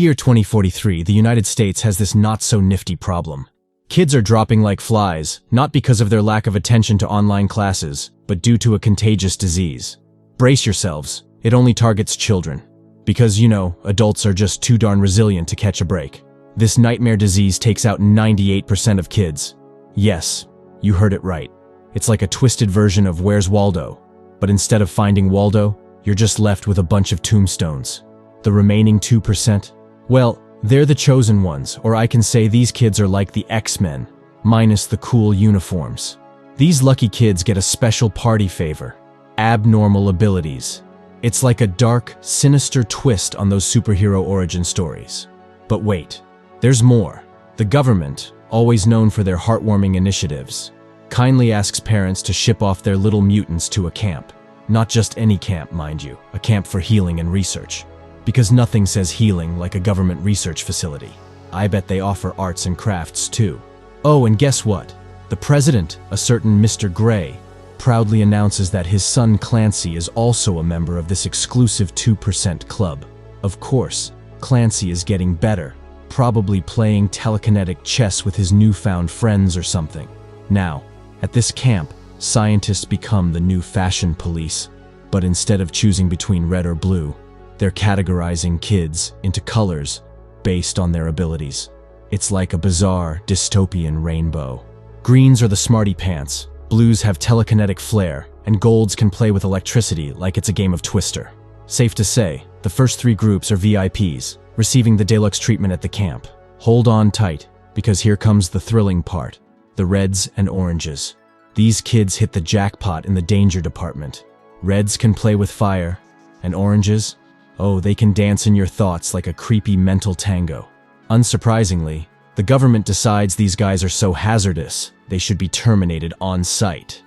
year 2043, the United States has this not-so-nifty problem. Kids are dropping like flies, not because of their lack of attention to online classes, but due to a contagious disease. Brace yourselves, it only targets children. Because, adults are just too darn resilient to catch a break. This nightmare disease takes out 98% of kids. Yes, you heard it right. It's like a twisted version of Where's Waldo? But instead of finding Waldo, you're just left with a bunch of tombstones. The remaining 2%? Well, they're the chosen ones, or I can say these kids are like the X-Men, minus the cool uniforms. These lucky kids get a special party favor: abnormal abilities. It's like a dark, sinister twist on those superhero origin stories. But wait, there's more. The government, always known for their heartwarming initiatives, kindly asks parents to ship off their little mutants to a camp. Not just any camp, mind you, a camp for healing and research. Because nothing says healing like a government research facility. I bet they offer arts and crafts too. Oh, and guess what? The president, a certain Mr. Gray, proudly announces that his son Clancy is also a member of this exclusive 2% club. Of course, Clancy is getting better, probably playing telekinetic chess with his newfound friends or something. Now, at this camp, scientists become the new fashion police, but instead of choosing between red or blue, they're categorizing kids into colors based on their abilities. It's like a bizarre, dystopian rainbow. Greens are the smarty pants, blues have telekinetic flair, and golds can play with electricity like it's a game of Twister. Safe to say, the first 3 groups are VIPs, receiving the deluxe treatment at the camp. Hold on tight, because here comes the thrilling part. The reds and oranges. These kids hit the jackpot in the danger department. Reds can play with fire, and oranges? Oh, they can dance in your thoughts like a creepy mental tango. Unsurprisingly, the government decides these guys are so hazardous, they should be terminated on sight.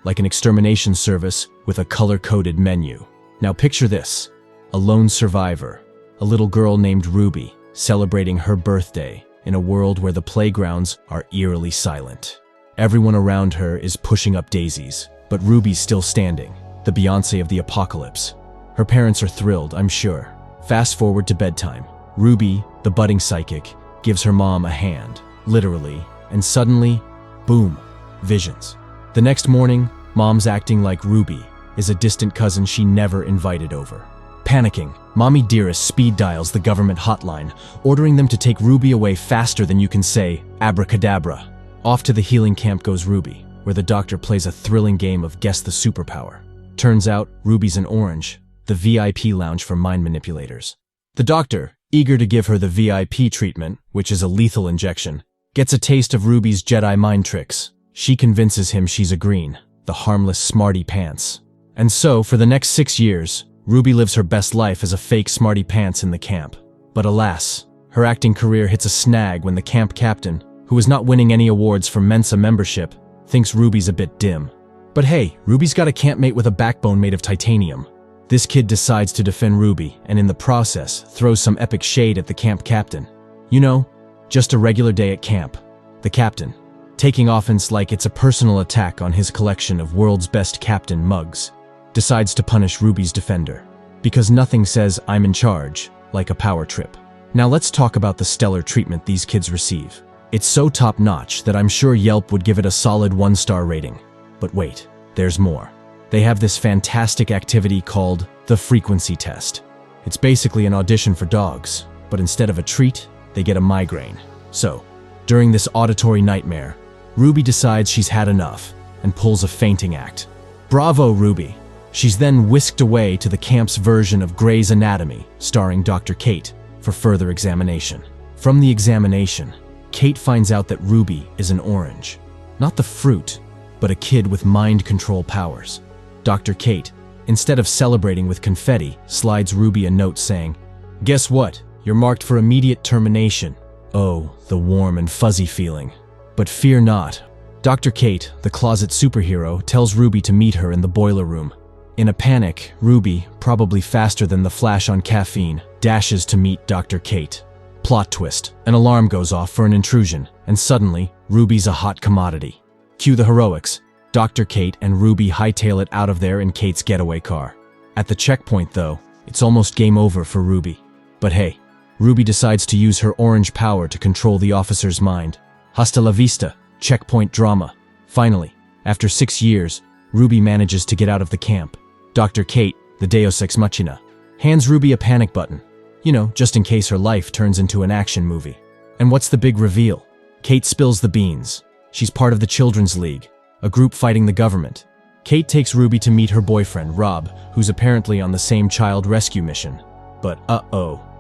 Like an extermination service with a color-coded menu. Now picture this: a lone survivor, a little girl named Ruby, celebrating her birthday in a world where the playgrounds are eerily silent. Everyone around her is pushing up daisies, but Ruby's still standing, the Beyoncé of the apocalypse. Her parents are thrilled, I'm sure. Fast forward to bedtime. Ruby, the budding psychic, gives her mom a hand, literally, and suddenly, boom, visions. The next morning, mom's acting like Ruby is a distant cousin she never invited over. Panicking, Mommy Dearest speed dials the government hotline, ordering them to take Ruby away faster than you can say abracadabra. Off to the healing camp goes Ruby, where the doctor plays a thrilling game of guess the superpower. Turns out, Ruby's an orange, the VIP lounge for mind manipulators. The doctor, eager to give her the VIP treatment, which is a lethal injection, gets a taste of Ruby's Jedi mind tricks. She convinces him she's a green, the harmless smarty pants. And so, for the next 6 years, Ruby lives her best life as a fake smarty pants in the camp. But alas, her acting career hits a snag when the camp captain, who is not winning any awards for Mensa membership, thinks Ruby's a bit dim. But hey, Ruby's got a campmate with a backbone made of titanium. This kid decides to defend Ruby, and in the process, throws some epic shade at the camp captain. Just a regular day at camp. The captain, taking offense like it's a personal attack on his collection of world's best captain mugs, decides to punish Ruby's defender. Because nothing says I'm in charge like a power trip. Now let's talk about the stellar treatment these kids receive. It's so top-notch that I'm sure Yelp would give it a solid 1-star rating. But wait, there's more. They have this fantastic activity called the frequency test. It's basically an audition for dogs, but instead of a treat, they get a migraine. So, during this auditory nightmare, Ruby decides she's had enough and pulls a fainting act. Bravo, Ruby! She's then whisked away to the camp's version of Grey's Anatomy, starring Dr. Kate, for further examination. From the examination, Kate finds out that Ruby is an orange. Not the fruit, but a kid with mind control powers. Dr. Kate, instead of celebrating with confetti, slides Ruby a note saying, "Guess what? You're marked for immediate termination." Oh, the warm and fuzzy feeling. But fear not. Dr. Kate, the closet superhero, tells Ruby to meet her in the boiler room. In a panic, Ruby, probably faster than the Flash on caffeine, dashes to meet Dr. Kate. Plot twist. An alarm goes off for an intrusion, and suddenly, Ruby's a hot commodity. Cue the heroics. Dr. Kate and Ruby hightail it out of there in Kate's getaway car. At the checkpoint, though, it's almost game over for Ruby. But hey, Ruby decides to use her orange power to control the officer's mind. Hasta la vista, checkpoint drama. Finally, after 6 years, Ruby manages to get out of the camp. Dr. Kate, the Deus Ex Machina, hands Ruby a panic button. You know, just in case her life turns into an action movie. And what's the big reveal? Kate spills the beans. She's part of the Children's League, a group fighting the government. Kate takes Ruby to meet her boyfriend, Rob, who's apparently on the same child rescue mission. But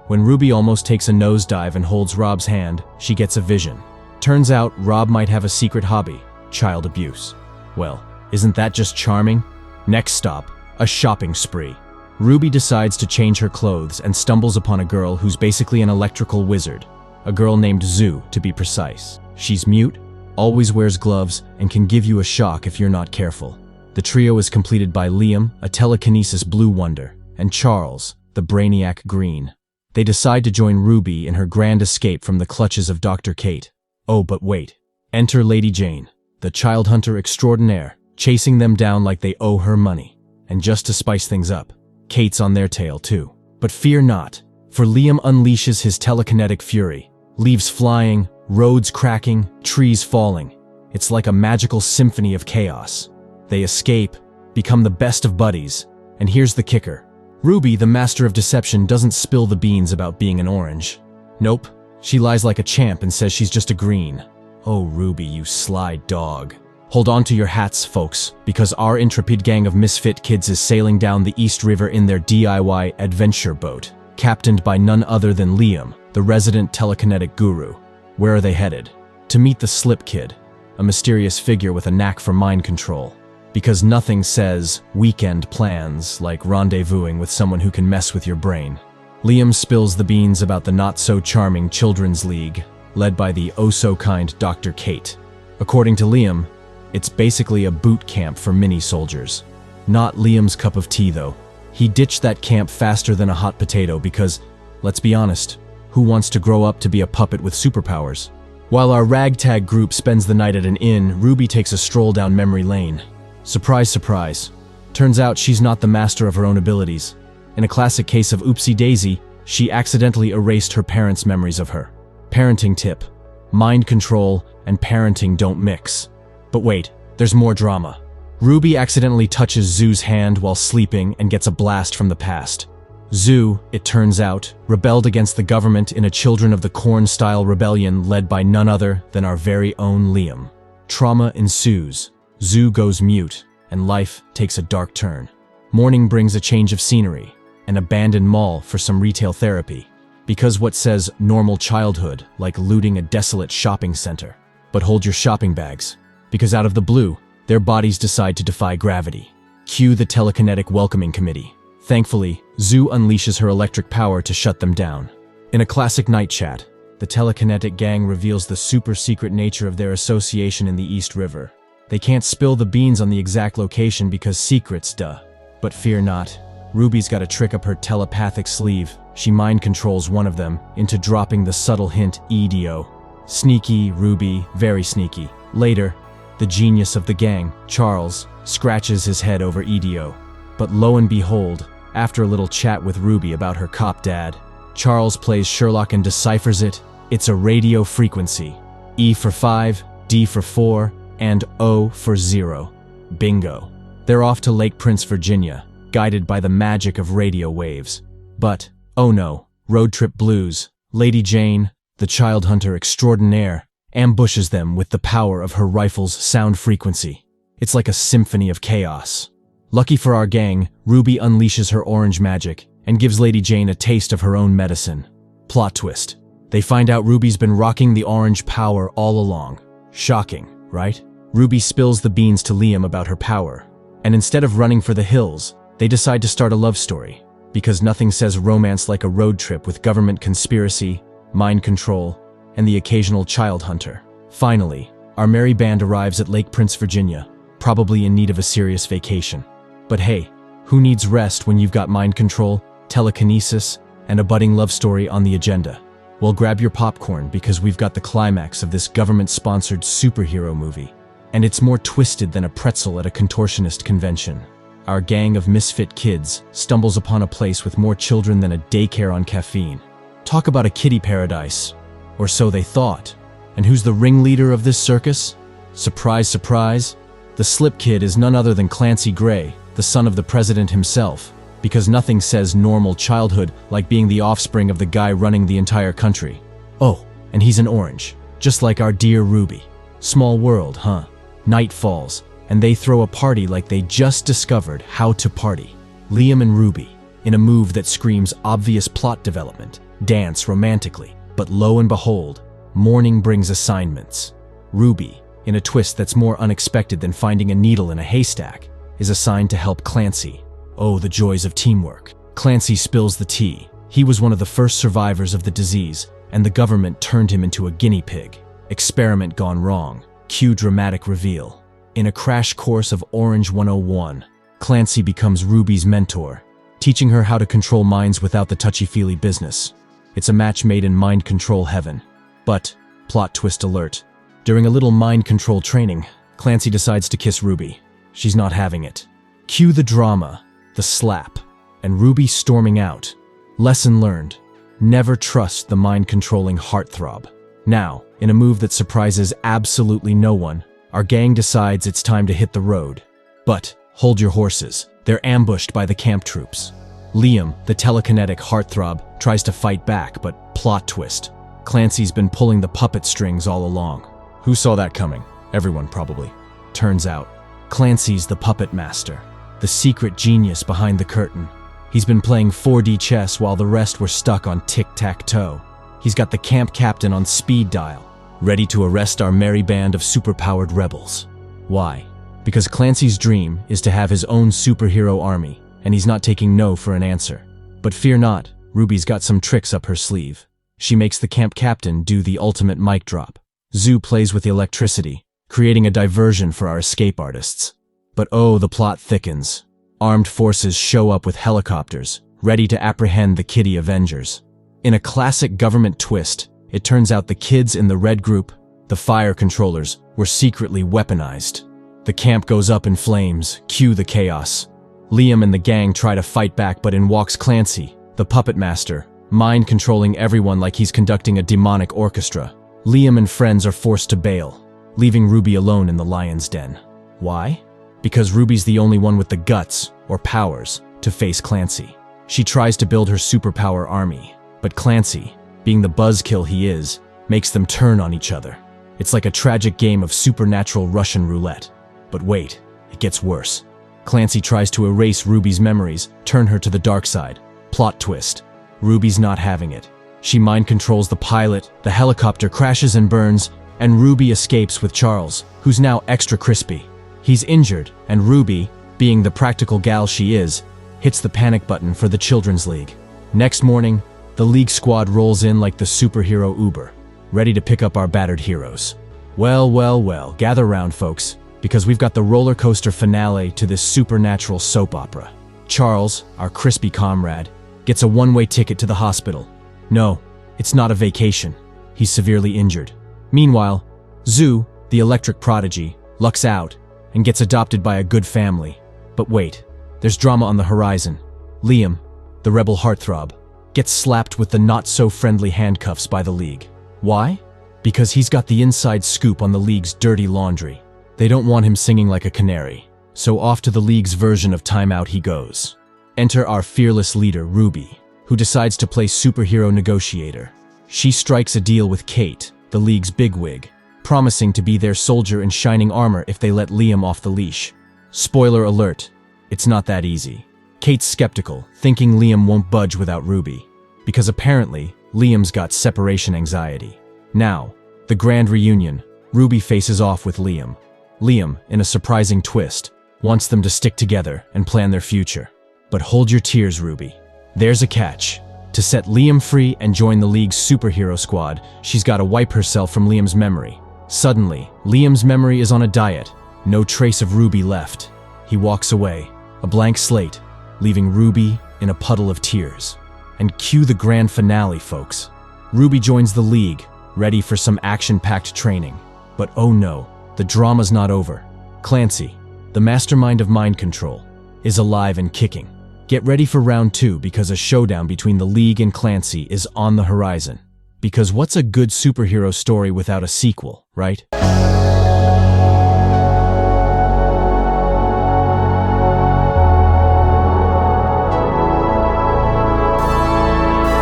when Ruby almost takes a nosedive and holds Rob's hand, she gets a vision. Turns out Rob might have a secret hobby, child abuse. Well, isn't that just charming? Next stop, a shopping spree. Ruby decides to change her clothes and stumbles upon a girl who's basically an electrical wizard. A girl named Zoo, to be precise. She's mute, always wears gloves, and can give you a shock if you're not careful. The trio is completed by Liam, a telekinesis blue wonder, and Charles, the brainiac green. They decide to join Ruby in her grand escape from the clutches of Dr. Kate. Oh, but wait. Enter Lady Jane, the child hunter extraordinaire, chasing them down like they owe her money. And just to spice things up, Kate's on their tail too. But fear not, for Liam unleashes his telekinetic fury, leaves flying, roads cracking, trees falling. It's like a magical symphony of chaos. They escape, become the best of buddies, and here's the kicker. Ruby, the master of deception, doesn't spill the beans about being an orange. Nope, she lies like a champ and says she's just a green. Oh, Ruby, you sly dog. Hold on to your hats, folks, because our intrepid gang of misfit kids is sailing down the East River in their DIY adventure boat, captained by none other than Liam, the resident telekinetic guru. Where are they headed? To meet the Slip Kid, a mysterious figure with a knack for mind control. Because nothing says weekend plans like rendezvousing with someone who can mess with your brain. Liam spills the beans about the not-so-charming Children's League, led by the oh-so-kind Dr. Kate. According to Liam, it's basically a boot camp for mini-soldiers. Not Liam's cup of tea, though. He ditched that camp faster than a hot potato because, let's be honest, who wants to grow up to be a puppet with superpowers? While our ragtag group spends the night at an inn, Ruby takes a stroll down memory lane. Surprise, surprise. Turns out she's not the master of her own abilities. In a classic case of oopsie-daisy, she accidentally erased her parents' memories of her. Parenting tip: mind control and parenting don't mix. But wait, there's more drama. Ruby accidentally touches Zoo's hand while sleeping and gets a blast from the past. Zoo, it turns out, rebelled against the government in a Children of the Corn-style rebellion led by none other than our very own Liam. Trauma ensues. Zoo goes mute, and life takes a dark turn. Morning brings a change of scenery, an abandoned mall for some retail therapy. Because what says normal childhood, like looting a desolate shopping center. But hold your shopping bags, because out of the blue, their bodies decide to defy gravity. Cue the telekinetic welcoming committee. Thankfully, Zoo unleashes her electric power to shut them down. In a classic night chat, the telekinetic gang reveals the super-secret nature of their association in the East River. They can't spill the beans on the exact location because secrets, duh. But fear not. Ruby's got a trick up her telepathic sleeve. She mind controls one of them into dropping the subtle hint EDO. Sneaky, Ruby, very sneaky. Later, the genius of the gang, Charles, scratches his head over EDO. But lo and behold, after a little chat with Ruby about her cop dad, Charles plays Sherlock and deciphers it. It's a radio frequency. E for 5, D for 4, and O for 0. Bingo. They're off to Lake Prince, Virginia, guided by the magic of radio waves. But, oh no, road trip blues. Lady Jane, the child hunter extraordinaire, ambushes them with the power of her rifle's sound frequency. It's like a symphony of chaos. Lucky for our gang, Ruby unleashes her orange magic and gives Lady Jane a taste of her own medicine. Plot twist. They find out Ruby's been rocking the orange power all along. Shocking, right? Ruby spills the beans to Liam about her power, and instead of running for the hills, they decide to start a love story, because nothing says romance like a road trip with government conspiracy, mind control, and the occasional child hunter. Finally, our merry band arrives at Lake Prince, Virginia, probably in need of a serious vacation. But hey, who needs rest when you've got mind control, telekinesis, and a budding love story on the agenda? Well, grab your popcorn because we've got the climax of this government-sponsored superhero movie. And it's more twisted than a pretzel at a contortionist convention. Our gang of misfit kids stumbles upon a place with more children than a daycare on caffeine. Talk about a kiddie paradise. Or so they thought. And who's the ringleader of this circus? Surprise, surprise. The slip kid is none other than Clancy Gray, the son of the president himself, because nothing says normal childhood like being the offspring of the guy running the entire country. Oh, and he's an orange, just like our dear Ruby. Small world, huh? Night falls, and they throw a party like they just discovered how to party. Liam and Ruby, in a move that screams obvious plot development, dance romantically, but lo and behold, morning brings assignments. Ruby, in a twist that's more unexpected than finding a needle in a haystack, is assigned to help Clancy. Oh, the joys of teamwork. Clancy spills the tea. He was one of the first survivors of the disease, and the government turned him into a guinea pig. Experiment gone wrong. Cue dramatic reveal. In a crash course of Orange 101, Clancy becomes Ruby's mentor, teaching her how to control minds without the touchy-feely business. It's a match made in mind control heaven. But, plot twist alert, during a little mind control training, Clancy decides to kiss Ruby. She's not having it. Cue the drama, the slap, and Ruby storming out. Lesson learned. Never trust the mind-controlling heartthrob. Now, in a move that surprises absolutely no one, our gang decides it's time to hit the road. But, hold your horses. They're ambushed by the camp troops. Liam, the telekinetic heartthrob, tries to fight back, but plot twist. Clancy's been pulling the puppet strings all along. Who saw that coming? Everyone, probably. Turns out, Clancy's the puppet master, the secret genius behind the curtain. He's been playing 4D chess while the rest were stuck on tic-tac-toe. He's got the camp captain on speed dial, ready to arrest our merry band of superpowered rebels. Why? Because Clancy's dream is to have his own superhero army, and he's not taking no for an answer. But fear not, Ruby's got some tricks up her sleeve. She makes the camp captain do the ultimate mic drop. Zoo plays with the electricity, creating a diversion for our escape artists. But oh, the plot thickens. Armed forces show up with helicopters, ready to apprehend the Kitty Avengers. In a classic government twist, it turns out the kids in the red group, the fire controllers, were secretly weaponized. The camp goes up in flames, cue the chaos. Liam and the gang try to fight back, but in walks Clancy, the puppet master, mind-controlling everyone like he's conducting a demonic orchestra. Liam and friends are forced to bail, leaving Ruby alone in the lion's den. Why? Because Ruby's the only one with the guts, or powers, to face Clancy. She tries to build her superpower army, but Clancy, being the buzzkill he is, makes them turn on each other. It's like a tragic game of supernatural Russian roulette. But wait, it gets worse. Clancy tries to erase Ruby's memories, turn her to the dark side. Plot twist. Ruby's not having it. She mind controls the pilot, the helicopter crashes and burns, and Ruby escapes with Charles, who's now extra crispy. He's injured, and Ruby, being the practical gal she is, hits the panic button for the Children's League. Next morning, the League squad rolls in like the superhero Uber, ready to pick up our battered heroes. Well, gather round, folks, because we've got the roller coaster finale to this supernatural soap opera. Charles, our crispy comrade, gets a one-way ticket to the hospital. No, it's not a vacation. He's severely injured. Meanwhile, Zoo, the electric prodigy, lucks out and gets adopted by a good family. But wait, there's drama on the horizon. Liam, the rebel heartthrob, gets slapped with the not-so-friendly handcuffs by the League. Why? Because he's got the inside scoop on the League's dirty laundry. They don't want him singing like a canary, so off to the League's version of Time Out he goes. Enter our fearless leader, Ruby, who decides to play superhero negotiator. She strikes a deal with Kate, the League's bigwig, promising to be their soldier in shining armor if they let Liam off the leash. Spoiler alert, it's not that easy. Kate's skeptical, thinking Liam won't budge without Ruby, because apparently Liam's got separation anxiety. Now, the grand reunion, Ruby faces off with Liam. Liam, in a surprising twist, wants them to stick together and plan their future. But hold your tears, Ruby. There's a catch. To set Liam free and join the League's superhero squad, she's got to wipe herself from Liam's memory. Suddenly, Liam's memory is on a diet. No trace of Ruby left. He walks away, a blank slate, leaving Ruby in a puddle of tears. And cue the grand finale, folks. Ruby joins the League, ready for some action-packed training. But oh no, the drama's not over. Clancy, the mastermind of mind control, is alive and kicking. Get ready for round 2 because a showdown between the League and Clancy is on the horizon. Because what's a good superhero story without a sequel, right?